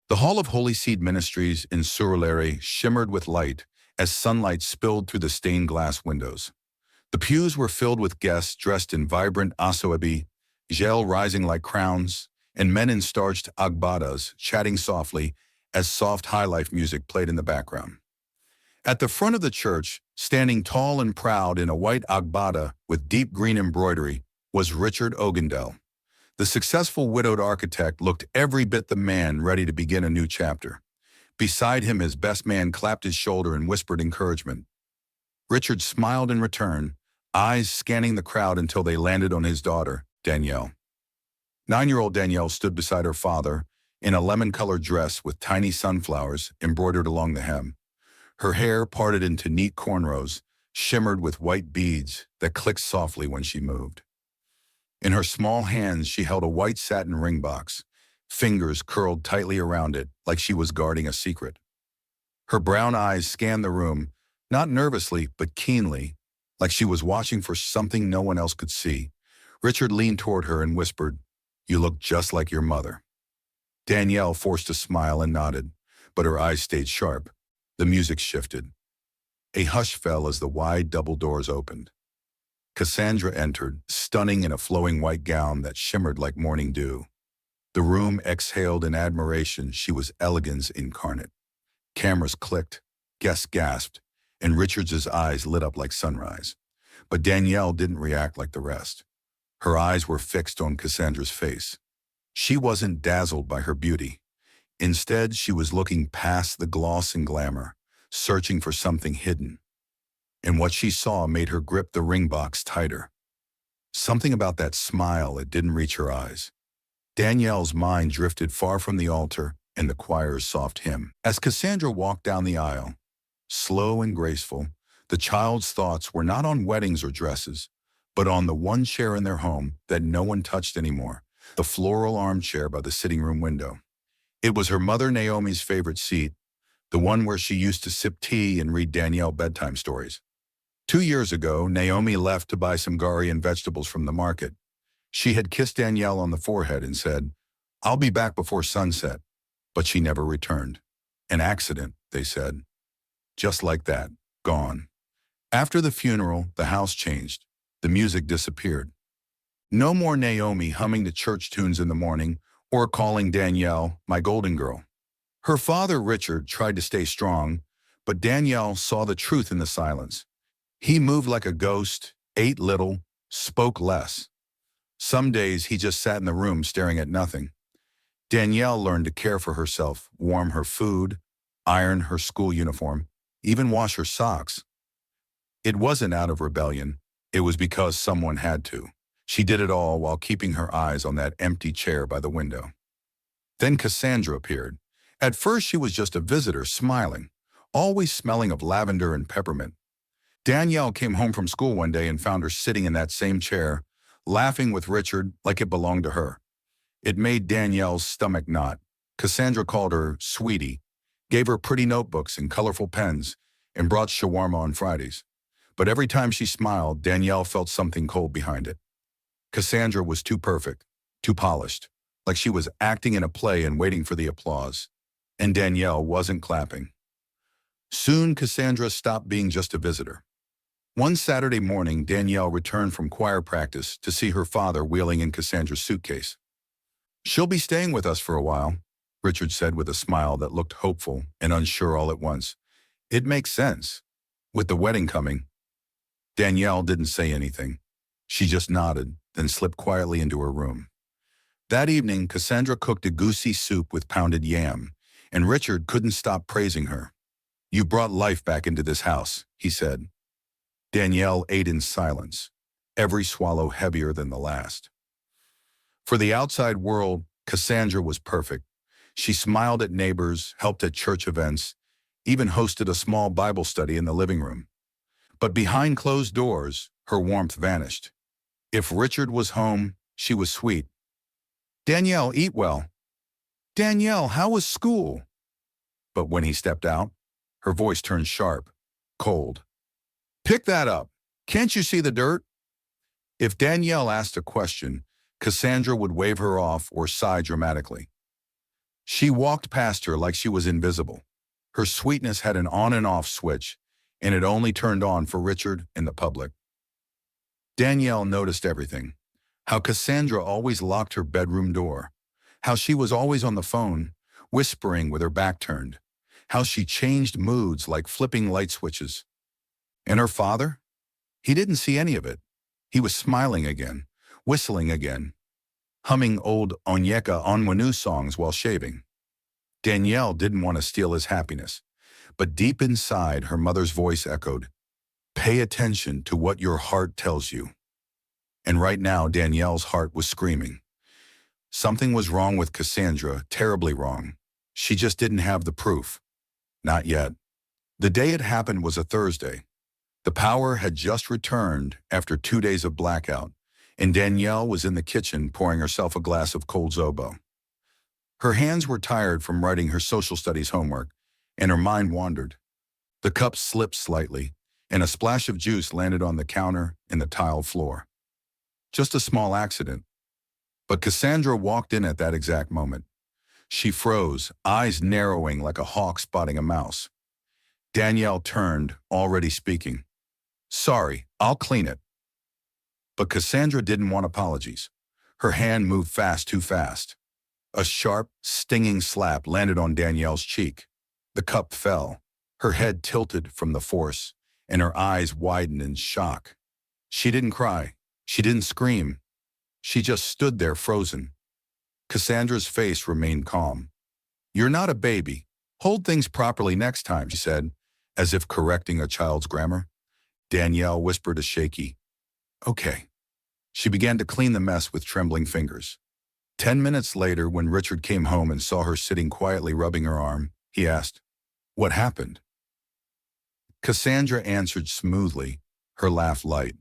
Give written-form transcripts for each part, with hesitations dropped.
The Hall of Holy Seed Ministries in Surulere shimmered with light as sunlight spilled through the stained glass windows. The pews were filled with guests dressed in vibrant asoebi, gel rising like crowns, and men in starched agbadas chatting softly as soft high-life music played in the background. At the front of the church, standing tall and proud in a white agbada with deep green embroidery, was Richard Ogundele. The successful widowed architect looked every bit the man ready to begin a new chapter. Beside him, his best man clapped his shoulder and whispered encouragement. Richard smiled in return, eyes scanning the crowd until they landed on his daughter, Danielle. 9-year-old Danielle stood beside her father in a lemon-colored dress with tiny sunflowers embroidered along the hem. Her hair, parted into neat cornrows, shimmered with white beads that clicked softly when she moved. In her small hands, she held a white satin ring box, fingers curled tightly around it like she was guarding a secret. Her brown eyes scanned the room, not nervously but keenly, like she was watching for something no one else could see. Richard leaned toward her and whispered, "You look just like your mother." Danielle forced a smile and nodded, but her eyes stayed sharp. The music shifted. A hush fell as the wide double doors opened. Cassandra entered, stunning in a flowing white gown that shimmered like morning dew. The room exhaled in admiration. She was elegance incarnate. Cameras clicked, guests gasped, and Richard's eyes lit up like sunrise. But Danielle didn't react like the rest. Her eyes were fixed on Cassandra's face. She wasn't dazzled by her beauty. Instead, she was looking past the gloss and glamour, searching for something hidden. And what she saw made her grip the ring box tighter. Something about that smile, it didn't reach her eyes. Danielle's mind drifted far from the altar and the choir's soft hymn. As Cassandra walked down the aisle, slow and graceful, the child's thoughts were not on weddings or dresses, but on the one chair in their home that no one touched anymore, the floral armchair by the sitting room window. It was her mother Naomi's favorite seat, the one where she used to sip tea and read Danielle bedtime stories. 2 years ago, Naomi left to buy some gari and vegetables from the market. She had kissed Danielle on the forehead and said, "I'll be back before sunset," but she never returned. An accident, they said. Just like that, gone. After the funeral, the house changed. The music disappeared. No more Naomi humming the church tunes in the morning or calling Danielle my golden girl. Her father, Richard, tried to stay strong, but Danielle saw the truth in the silence. He moved like a ghost, ate little, spoke less. Some days he just sat in the room staring at nothing. Danielle learned to care for herself, warm her food, iron her school uniform, even wash her socks. It wasn't out of rebellion. It was because someone had to. She did it all while keeping her eyes on that empty chair by the window. Then Cassandra appeared. At first she was just a visitor, smiling, always smelling of lavender and peppermint. Danielle came home from school one day and found her sitting in that same chair, laughing with Richard like it belonged to her. It made Danielle's stomach knot. Cassandra called her sweetie, gave her pretty notebooks and colorful pens, and brought shawarma on Fridays. But every time she smiled, Danielle felt something cold behind it. Cassandra was too perfect, too polished, like she was acting in a play and waiting for the applause. And Danielle wasn't clapping. Soon, Cassandra stopped being just a visitor. One Saturday morning, Danielle returned from choir practice to see her father wheeling in Cassandra's suitcase. "She'll be staying with us for a while," Richard said with a smile that looked hopeful and unsure all at once. "It makes sense, with the wedding coming." Danielle didn't say anything. She just nodded, then slipped quietly into her room. That evening, Cassandra cooked a goosey soup with pounded yam, and Richard couldn't stop praising her. "You brought life back into this house," he said. Danielle ate in silence, every swallow heavier than the last. For the outside world, Cassandra was perfect. She smiled at neighbors, helped at church events, even hosted a small Bible study in the living room. But behind closed doors, her warmth vanished. If Richard was home, she was sweet. "Danielle, eat well." "Danielle, how was school?" But when he stepped out, her voice turned sharp, cold. "Pick that up. Can't you see the dirt?" If Danielle asked a question, Cassandra would wave her off or sigh dramatically. She walked past her like she was invisible. Her sweetness had an on and off switch, and it only turned on for Richard and the public. Danielle noticed everything. How Cassandra always locked her bedroom door. How she was always on the phone, whispering with her back turned. How she changed moods like flipping light switches. And her father? He didn't see any of it. He was smiling again, whistling again, humming old Onyeka Onwenu songs while shaving. Danielle didn't want to steal his happiness, but deep inside her mother's voice echoed, "Pay attention to what your heart tells you." And right now Danielle's heart was screaming. Something was wrong with Cassandra, terribly wrong. She just didn't have the proof. Not yet. The day it happened was a Thursday. The power had just returned after 2 days of blackout, and Danielle was in the kitchen pouring herself a glass of cold zobo. Her hands were tired from writing her social studies homework, and her mind wandered. The cup slipped slightly, and a splash of juice landed on the counter and the tile floor. Just a small accident. But Cassandra walked in at that exact moment. She froze, eyes narrowing like a hawk spotting a mouse. Danielle turned, already speaking. "Sorry, I'll clean it." But Cassandra didn't want apologies. Her hand moved fast, too fast. A sharp, stinging slap landed on Danielle's cheek. The cup fell. Her head tilted from the force, and her eyes widened in shock. She didn't cry. She didn't scream. She just stood there frozen. Cassandra's face remained calm. "You're not a baby. Hold things properly next time," she said, as if correcting a child's grammar. Danielle whispered a shaky, "Okay." She began to clean the mess with trembling fingers. 10 minutes later, when Richard came home and saw her sitting quietly rubbing her arm, he asked, "What happened?" Cassandra answered smoothly, her laugh light.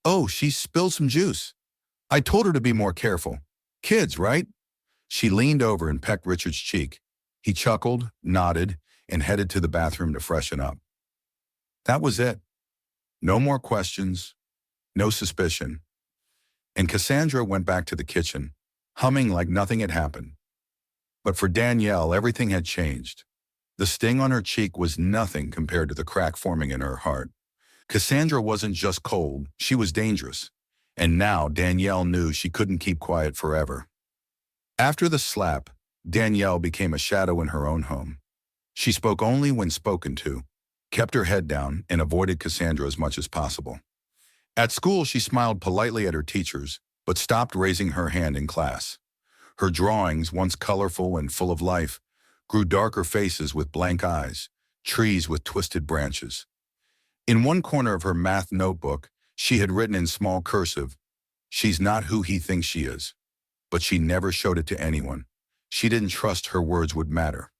"Oh, she spilled some juice. I told her to be more careful. Kids, right?" She leaned over and pecked Richard's cheek. He chuckled, nodded, and headed to the bathroom to freshen up. That was it. No more questions, no suspicion. And Cassandra went back to the kitchen, humming like nothing had happened. But for Danielle, everything had changed. The sting on her cheek was nothing compared to the crack forming in her heart. Cassandra wasn't just cold, she was dangerous. And now Danielle knew she couldn't keep quiet forever. After the slap, Danielle became a shadow in her own home. She spoke only when spoken to, kept her head down, and avoided Cassandra as much as possible. At school, she smiled politely at her teachers, but stopped raising her hand in class. Her drawings, once colorful and full of life, grew darker faces with blank eyes, trees with twisted branches. In one corner of her math notebook, she had written in small cursive, "She's not who he thinks she is." But she never showed it to anyone. She didn't trust her words would matter.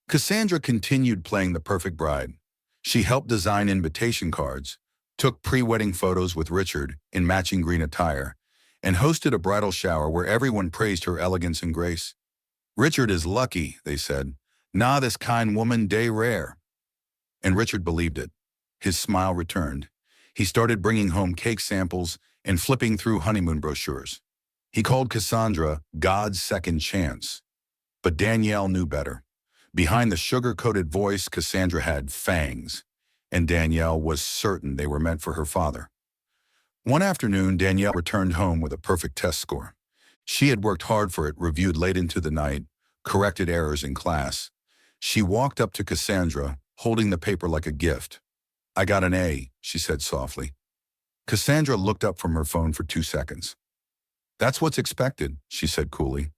Cassandra continued playing the perfect bride. She helped design invitation cards, took pre-wedding photos with Richard in matching green attire, and hosted a bridal shower where everyone praised her elegance and grace. "Richard is lucky," they said. "Nah, this kind woman day rare." And Richard believed it. His smile returned. He started bringing home cake samples and flipping through honeymoon brochures. He called Cassandra God's second chance. But Danielle knew better. Behind the sugar-coated voice, Cassandra had fangs, and Danielle was certain they were meant for her father. One afternoon, Danielle returned home with a perfect test score. She had worked hard for it, reviewed late into the night, corrected errors in class. She walked up to Cassandra, holding the paper like a gift. "I got an A," she said softly. Cassandra looked up from her phone for 2 seconds. "That's what's expected," she said coolly.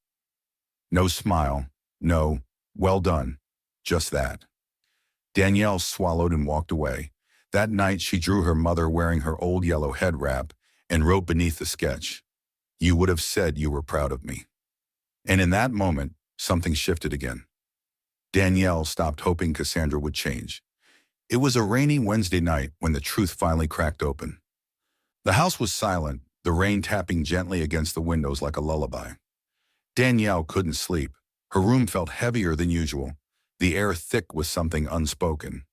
No smile, no, "Well done," just that. Danielle swallowed and walked away. That night she drew her mother wearing her old yellow head wrap and wrote beneath the sketch, "You would have said you were proud of me." And in that moment, something shifted again. Danielle stopped hoping Cassandra would change. It was a rainy Wednesday night when the truth finally cracked open. The house was silent, the rain tapping gently against the windows like a lullaby. Danielle couldn't sleep. Her room felt heavier than usual, the air thick with something unspoken.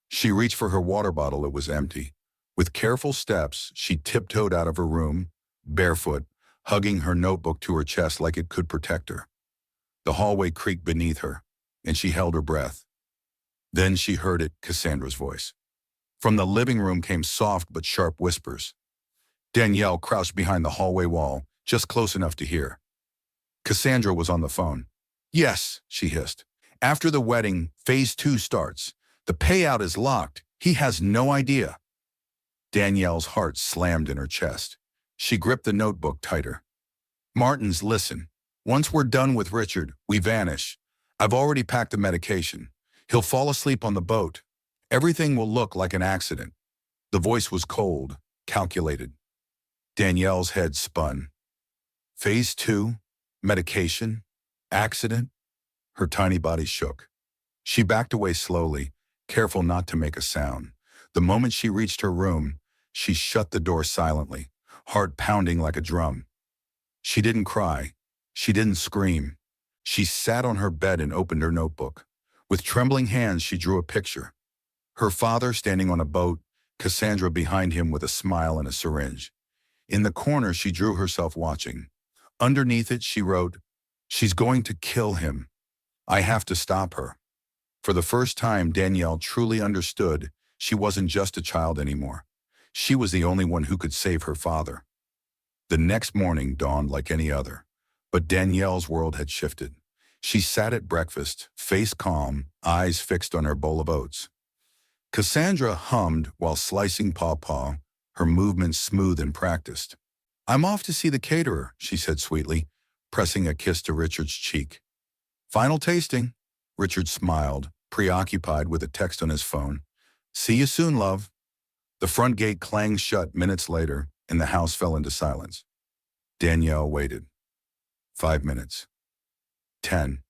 She reached for her water bottle. It was empty. With careful steps, she tiptoed out of her room, barefoot, hugging her notebook to her chest like it could protect her. The hallway creaked beneath her, and she held her breath. Then she heard it, Cassandra's voice. From the living room came soft but sharp whispers. Danielle crouched behind the hallway wall, just close enough to hear. Cassandra was on the phone. "Yes," she hissed. "After the wedding, phase 2 starts. The payout is locked. He has no idea." Danielle's heart slammed in her chest. She gripped the notebook tighter. "Martins, listen. Once we're done with Richard, we vanish. I've already packed the medication. He'll fall asleep on the boat. Everything will look like an accident." The voice was cold, calculated. Danielle's head spun. Phase 2? Medication? Accident? Her tiny body shook. She backed away slowly, careful not to make a sound. The moment she reached her room, she shut the door silently, heart pounding like a drum. She didn't cry. She didn't scream. She sat on her bed and opened her notebook. With trembling hands, she drew a picture. Her father standing on a boat, Cassandra behind him with a smile and a syringe. In the corner, she drew herself watching. Underneath it, she wrote, "She's going to kill him. I have to stop her." For the first time, Danielle truly understood she wasn't just a child anymore. She was the only one who could save her father. The next morning dawned like any other, but Danielle's world had shifted. She sat at breakfast, face calm, eyes fixed on her bowl of oats. Cassandra hummed while slicing pawpaw, her movements smooth and practiced. "I'm off to see the caterer," she said sweetly, pressing a kiss to Richard's cheek. "Final tasting." Richard smiled, preoccupied with a text on his phone. "See you soon, love." The front gate clanged shut minutes later, and the house fell into silence. Danielle waited. 5 minutes. 10.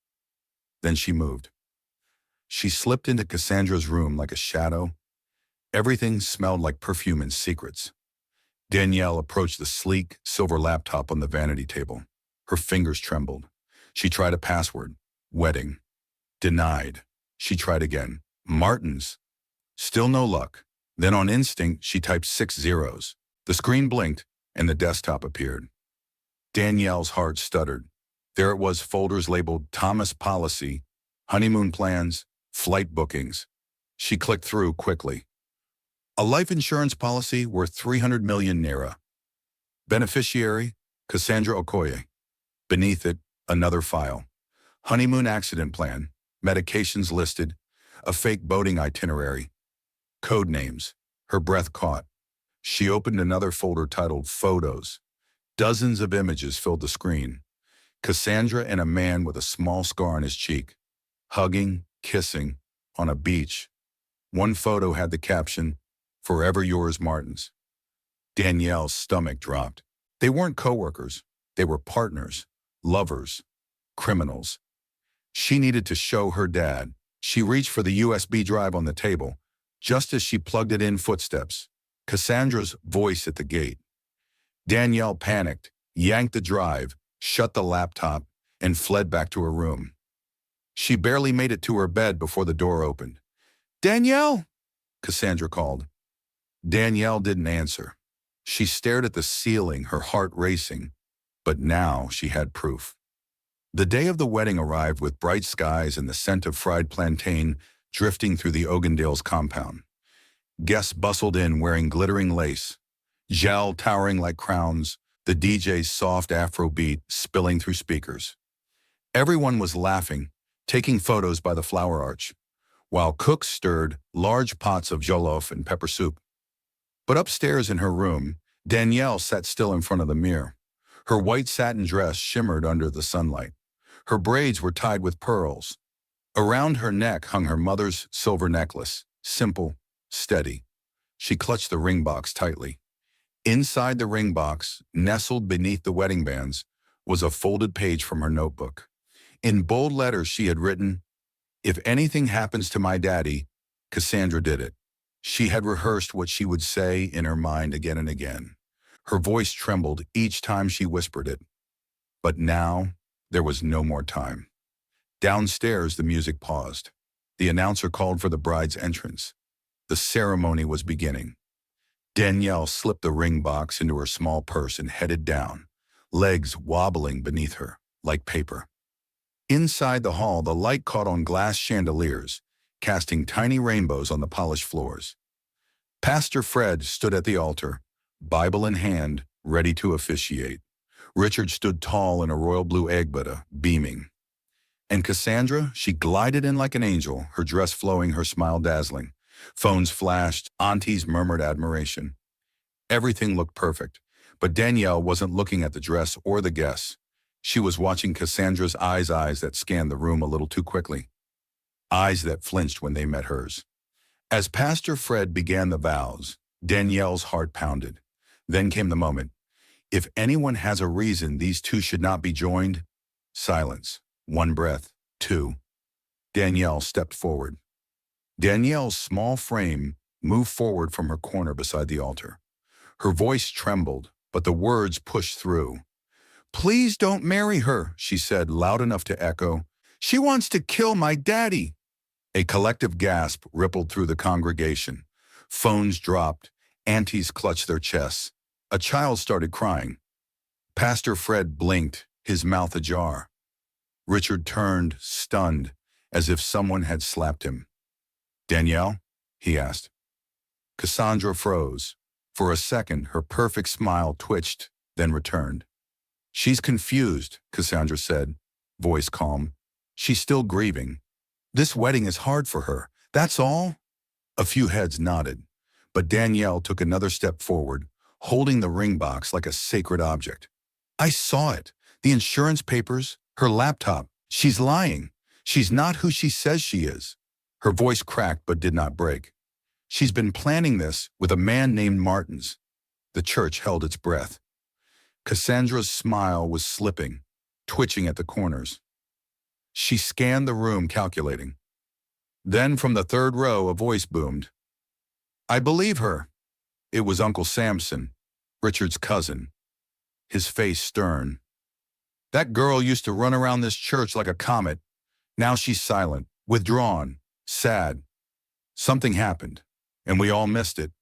Then she moved. She slipped into Cassandra's room like a shadow. Everything smelled like perfume and secrets. Danielle approached the sleek, silver laptop on the vanity table. Her fingers trembled. She tried a password. Wedding. Denied. She tried again. Martins. Still no luck. Then on instinct, she typed 6 zeros. The screen blinked, and the desktop appeared. Danielle's heart stuttered. There it was, folders labeled Thomas Policy, honeymoon plans, flight bookings. She clicked through quickly. A life insurance policy worth 300 million naira. Beneficiary, Cassandra Okoye. Beneath it, another file. Honeymoon accident plan, medications listed, a fake boating itinerary. Code names. Her breath caught. She opened another folder titled Photos. Dozens of images filled the screen. Cassandra and a man with a small scar on his cheek. Hugging, kissing, on a beach. One photo had the caption, "Forever yours, Martins." Danielle's stomach dropped. They weren't coworkers. They were partners, lovers, criminals. She needed to show her dad. She reached for the USB drive on the table. Just as she plugged it in, footsteps. Cassandra's voice at the gate. Danielle panicked, yanked the drive, shut the laptop, and fled back to her room. She barely made it to her bed before the door opened. "Danielle?" Cassandra called. Danielle didn't answer. She stared at the ceiling, her heart racing. But now she had proof. The day of the wedding arrived with bright skies and the scent of fried plantain drifting through the Ogundele's compound. Guests bustled in wearing glittering lace, gel towering like crowns, the DJ's soft Afro beat spilling through speakers. Everyone was laughing, taking photos by the flower arch, while cooks stirred large pots of jollof and pepper soup. But upstairs in her room, Danielle sat still in front of the mirror. Her white satin dress shimmered under the sunlight. Her braids were tied with pearls. Around her neck hung her mother's silver necklace, simple, steady. She clutched the ring box tightly. Inside the ring box, nestled beneath the wedding bands, was a folded page from her notebook. In bold letters she had written, "If anything happens to my daddy, Cassandra did it." She had rehearsed what she would say in her mind again and again. Her voice trembled each time she whispered it. But now, there was no more time. Downstairs, the music paused. The announcer called for the bride's entrance. The ceremony was beginning. Danielle slipped the ring box into her small purse and headed down, legs wobbling beneath her, like paper. Inside the hall, the light caught on glass chandeliers, casting tiny rainbows on the polished floors. Pastor Fred stood at the altar, Bible in hand, ready to officiate. Richard stood tall in a royal blue agbada, beaming. And Cassandra, she glided in like an angel, her dress flowing, her smile dazzling. Phones flashed, aunties murmured admiration. Everything looked perfect, but Danielle wasn't looking at the dress or the guests. She was watching Cassandra's eyes that scanned the room a little too quickly. Eyes that flinched when they met hers. As Pastor Fred began the vows, Danielle's heart pounded. Then came the moment. If anyone has a reason these two should not be joined, silence. One breath. Two. Danielle stepped forward. Danielle's small frame moved forward from her corner beside the altar. Her voice trembled, but the words pushed through. "Please don't marry her," she said, loud enough to echo. "She wants to kill my daddy." A collective gasp rippled through the congregation. Phones dropped. Aunties clutched their chests. A child started crying. Pastor Fred blinked, his mouth ajar. Richard turned, stunned, as if someone had slapped him. "Danielle?" he asked. Cassandra froze. For a second, her perfect smile twitched, then returned. "She's confused," Cassandra said, voice calm. "She's still grieving. This wedding is hard for her, that's all." A few heads nodded, but Danielle took another step forward, holding the ring box like a sacred object. "I saw it. The insurance papers, her laptop. She's lying. She's not who she says she is." Her voice cracked but did not break. "She's been planning this with a man named Martins." The church held its breath. Cassandra's smile was slipping, twitching at the corners. She scanned the room, calculating. Then from the third row, a voice boomed. "I believe her." It was Uncle Samson, Richard's cousin, his face stern. "That girl used to run around this church like a comet. Now she's silent, withdrawn, sad. Something happened, and we all missed it."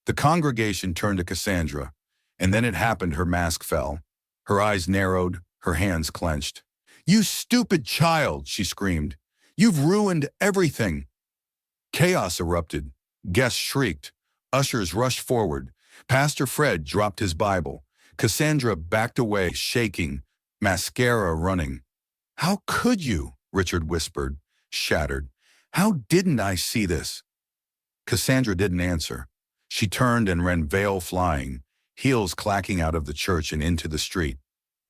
The congregation turned to Cassandra, and then it happened. Her mask fell. Her eyes narrowed, her hands clenched. "You stupid child," she screamed. "You've ruined everything." Chaos erupted. Guests shrieked. Ushers rushed forward. Pastor Fred dropped his Bible. Cassandra backed away, shaking, mascara running. "How could you?" Richard whispered, shattered. "How didn't I see this?" Cassandra didn't answer. She turned and ran, veil flying, heels clacking out of the church and into the street.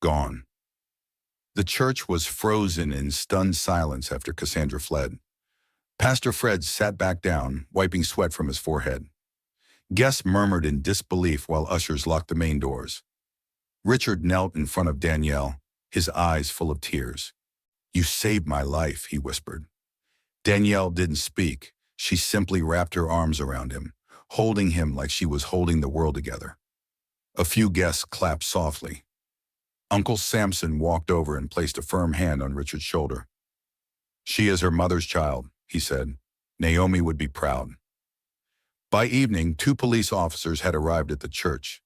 Gone. The church was frozen in stunned silence after Cassandra fled. Pastor Fred sat back down, wiping sweat from his forehead. Guests murmured in disbelief while ushers locked the main doors. Richard knelt in front of Danielle, his eyes full of tears. "You saved my life," he whispered. Danielle didn't speak. She simply wrapped her arms around him, holding him like she was holding the world together. A few guests clapped softly. Uncle Samson walked over and placed a firm hand on Richard's shoulder. "She is her mother's child," he said. "Naomi would be proud." By evening, 2 police officers had arrived at the church.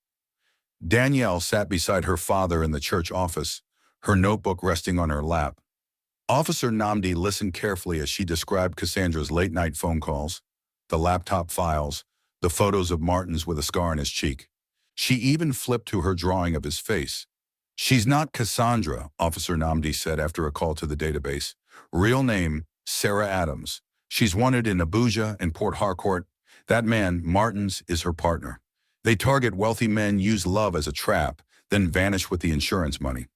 Danielle sat beside her father in the church office, her notebook resting on her lap. Officer Namdi listened carefully as she described Cassandra's late-night phone calls, the laptop files, the photos of Martins with a scar on his cheek. She even flipped to her drawing of his face. "She's not Cassandra," Officer Namdi said after a call to the database. "Real name, Sarah Adams. She's wanted in Abuja and Port Harcourt. That man, Martins, is her partner. They target wealthy men, use love as a trap, then vanish with the insurance money."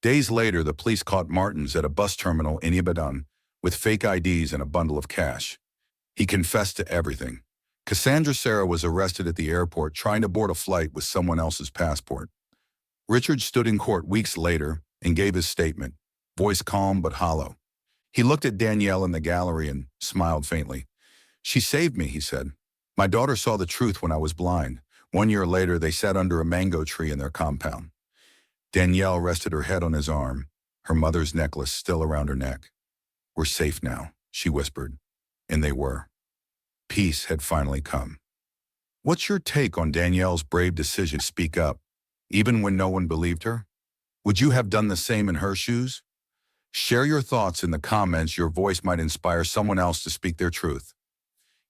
Days later, the police caught Martins at a bus terminal in Ibadan with fake IDs and a bundle of cash. He confessed to everything. Cassandra Sarah was arrested at the airport trying to board a flight with someone else's passport. Richard stood in court weeks later and gave his statement, voice calm but hollow. He looked at Danielle in the gallery and smiled faintly. "She saved me," he said. "My daughter saw the truth when I was blind. 1 year later, they sat under a mango tree in their compound." Danielle rested her head on his arm, her mother's necklace still around her neck. "We're safe now," she whispered. And they were. Peace had finally come. What's your take on Danielle's brave decision to speak up, even when no one believed her? Would you have done the same in her shoes? Share your thoughts in the comments. Your voice might inspire someone else to speak their truth.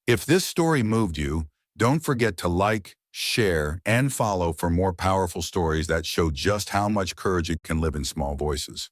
If this story moved you, don't forget to like, share, and follow for more powerful stories that show just how much courage it can live in small voices.